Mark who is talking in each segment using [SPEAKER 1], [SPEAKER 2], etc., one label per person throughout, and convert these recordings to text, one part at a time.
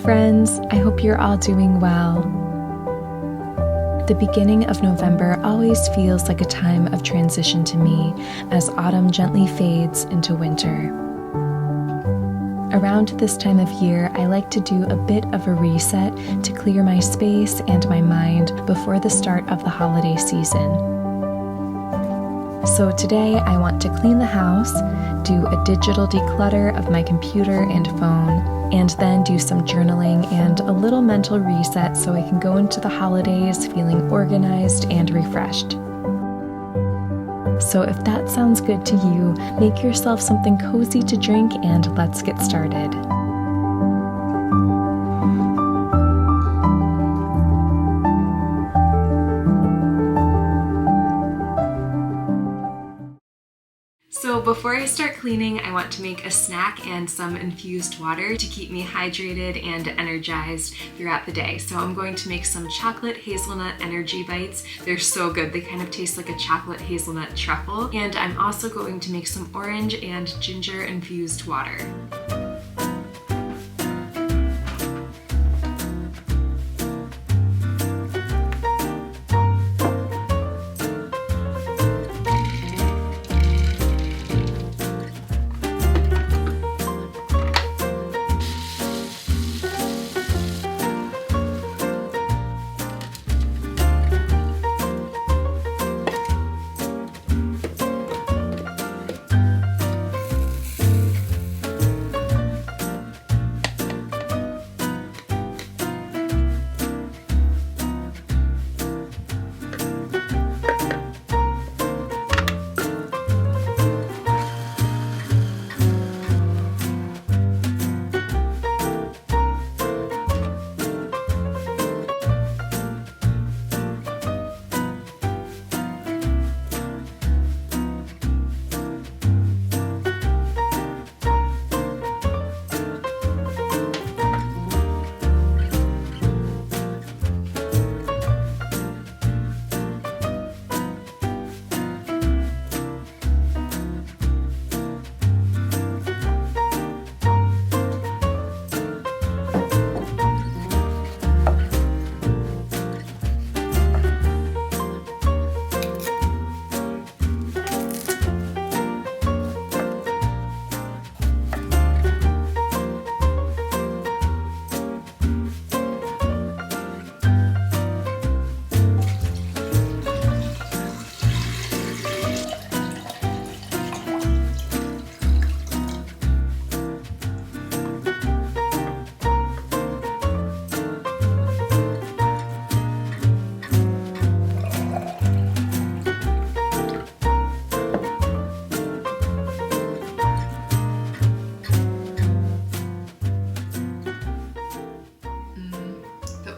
[SPEAKER 1] friends, I hope you're all doing well. The beginning of November always feels like a time of transition to me as autumn gently fades into winter. Around this time of year, I like to do a bit of a reset to clear my space and my mind before the start of the holiday season. So today I want to clean the house, do a digital declutter of my computer and phone, and then do some journaling and a little mental reset so I can go into the holidays feeling organized and refreshed. So if that sounds good to you, make yourself something cozy to drink and let's get started. So before I start cleaning, I want to make a snack and some infused water to keep me hydrated and energized throughout the day. So I'm going to make some chocolate hazelnut energy bites. They're so good. They kind of taste like a chocolate hazelnut truffle. And I'm also going to make some orange and ginger infused water.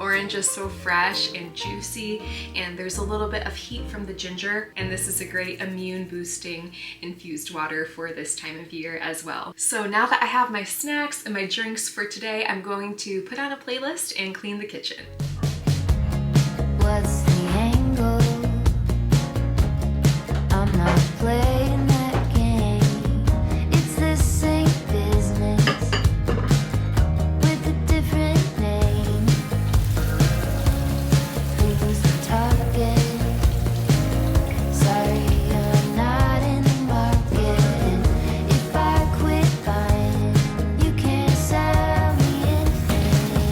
[SPEAKER 1] Orange is so fresh and juicy, and there's a little bit of heat from the ginger, and this is a great immune boosting infused water for this time of year as well. So now that I have my snacks and my drinks for today, I'm going to put on a playlist and clean the kitchen.
[SPEAKER 2] What's the angle? I'm not playing that game. It's the same business with a different name. Who's the target? Sorry, I'm not in the market. If I quit buying, you can't sell me anything.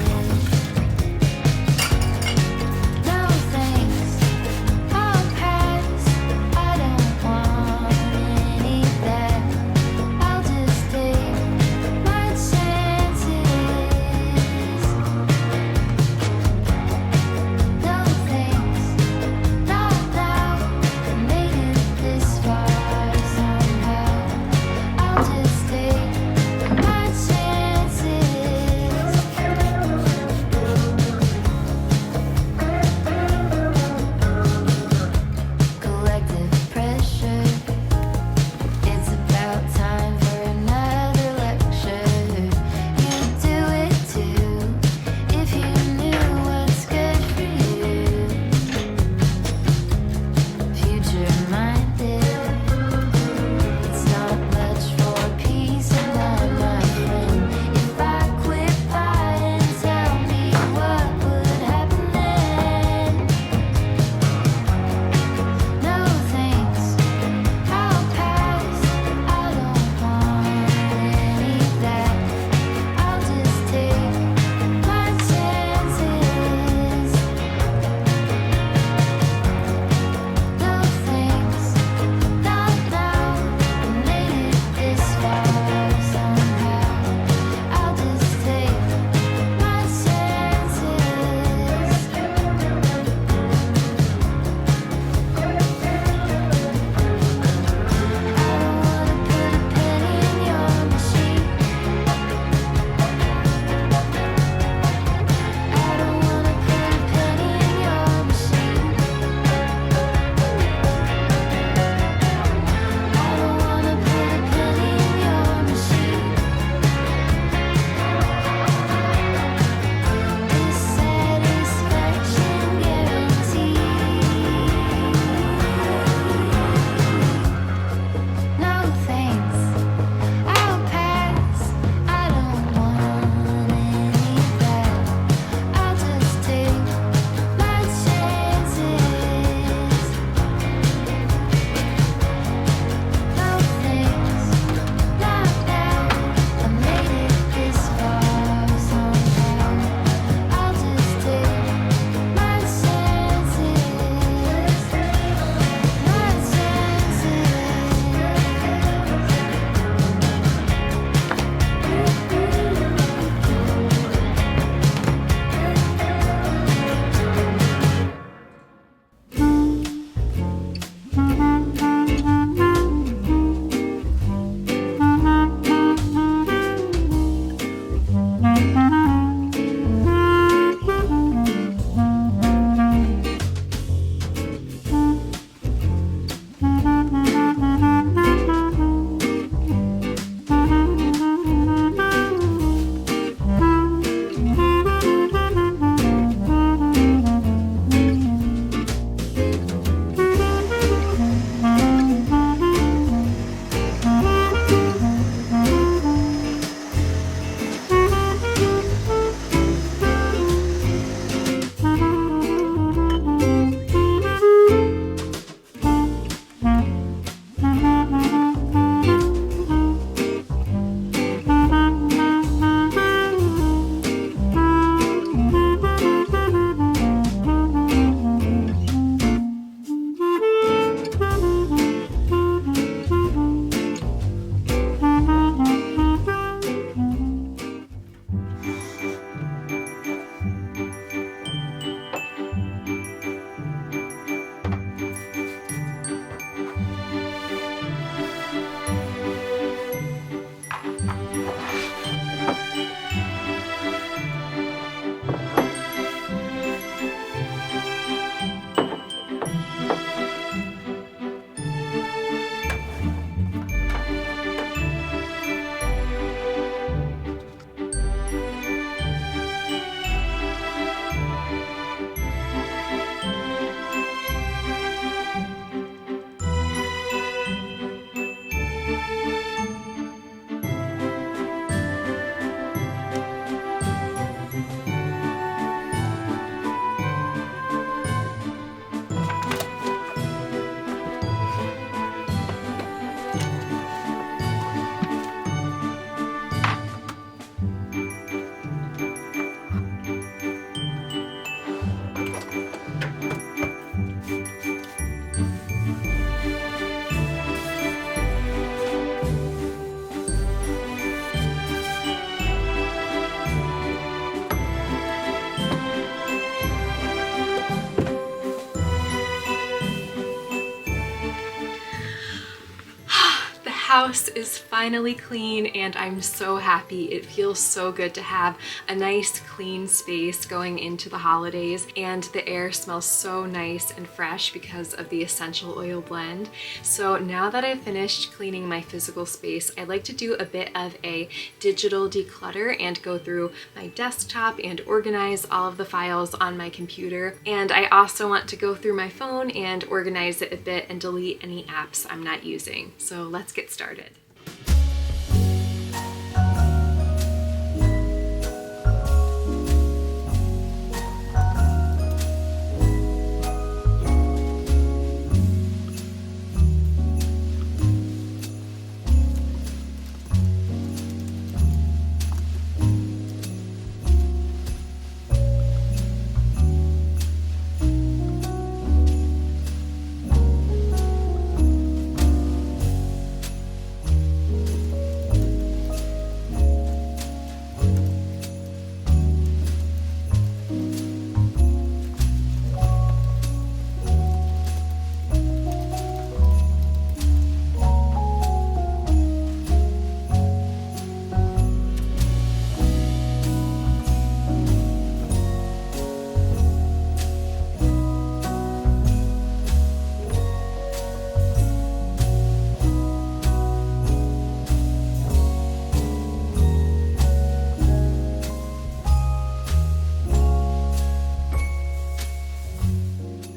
[SPEAKER 1] house is finally clean and I'm so happy. It feels so good to have a nice clean space going into the holidays, and the air smells so nice and fresh because of the essential oil blend. So now that I've finished cleaning my physical space, I'd like to do a bit of a digital declutter and go through my desktop and organize all of the files on my computer. And I also want to go through my phone and organize it a bit and delete any apps I'm not using. So let's get started.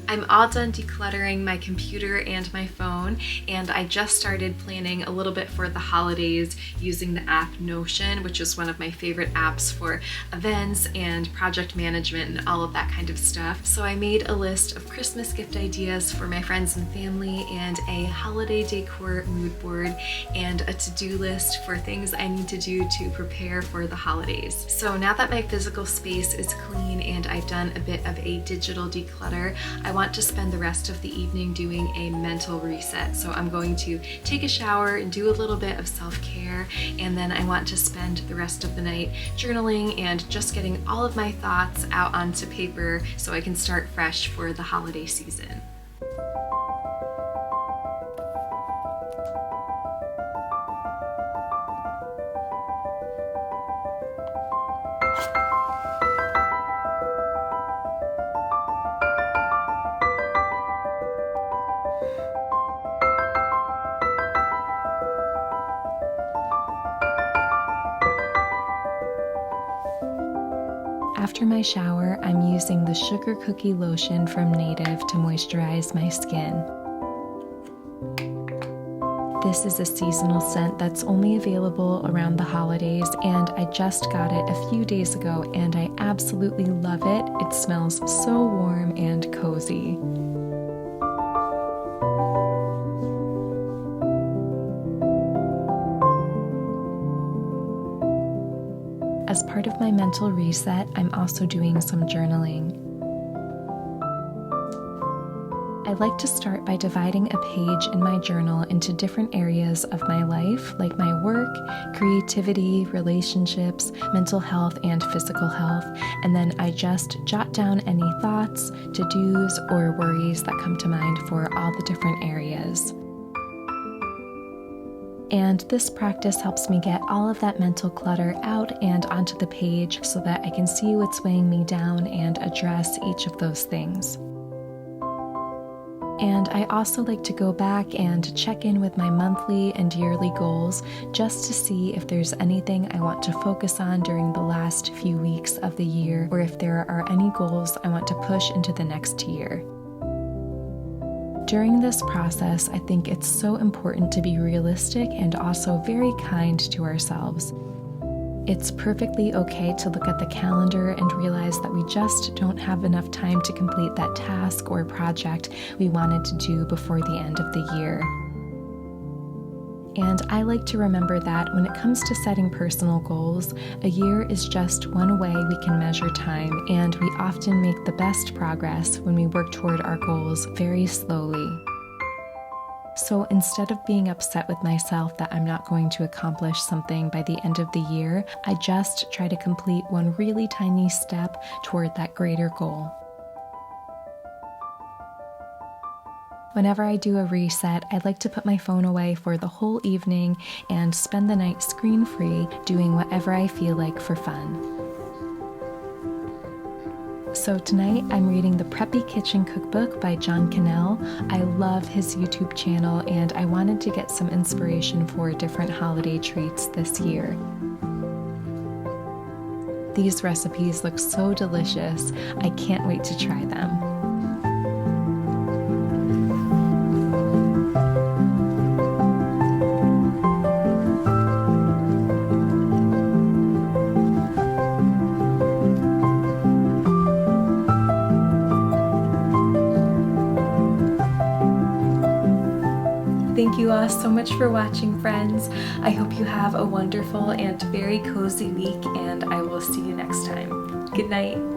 [SPEAKER 1] I'm all done decluttering my computer and my phone, and I just started planning a little bit for the holidays using the app Notion, which is one of my favorite apps for events and project management and all of that kind of stuff. So I made a list of Christmas gift ideas for my friends and family, and a holiday decor mood board, and a to-do list for things I need to do to prepare for the holidays. So now that my physical space is clean and I've done a bit of a digital declutter, I want to spend the rest of the evening doing a mental reset. So I'm going to take a shower and do a little bit of self-care, and then I want to spend the rest of the night journaling and just getting all of my thoughts out onto paper so I can start fresh for the holiday season. After my shower, I'm using the Sugar Cookie Lotion from Native to moisturize my skin. This is a seasonal scent that's only available around the holidays, and I just got it a few days ago and I absolutely love it. It smells so warm and cozy. As part of my mental reset, I'm also doing some journaling. I like to start by dividing a page in my journal into different areas of my life, like my work, creativity, relationships, mental health, and physical health, and then I just jot down any thoughts, to-dos, or worries that come to mind for all the different areas. And this practice helps me get all of that mental clutter out and onto the page so that I can see what's weighing me down and address each of those things. And I also like to go back and check in with my monthly and yearly goals just to see if there's anything I want to focus on during the last few weeks of the year, or if there are any goals I want to push into the next year. During this process, I think it's so important to be realistic and also very kind to ourselves. It's perfectly okay to look at the calendar and realize that we just don't have enough time to complete that task or project we wanted to do before the end of the year. And I like to remember that when it comes to setting personal goals, a year is just one way we can measure time, and we often make the best progress when we work toward our goals very slowly. So instead of being upset with myself that I'm not going to accomplish something by the end of the year, I just try to complete one really tiny step toward that greater goal.
[SPEAKER 3] Whenever I do a reset, I'd like to put my phone away for the whole evening and spend the night screen-free, doing whatever I feel like for fun. So tonight I'm reading the Preppy Kitchen Cookbook by John Cannell. I love his YouTube channel and I wanted to get some inspiration for different holiday treats this year. These recipes look so delicious. I can't wait to try them. Thank you all so much for watching, friends. I hope you have a wonderful and very cozy week, and I will see you next time. Good night.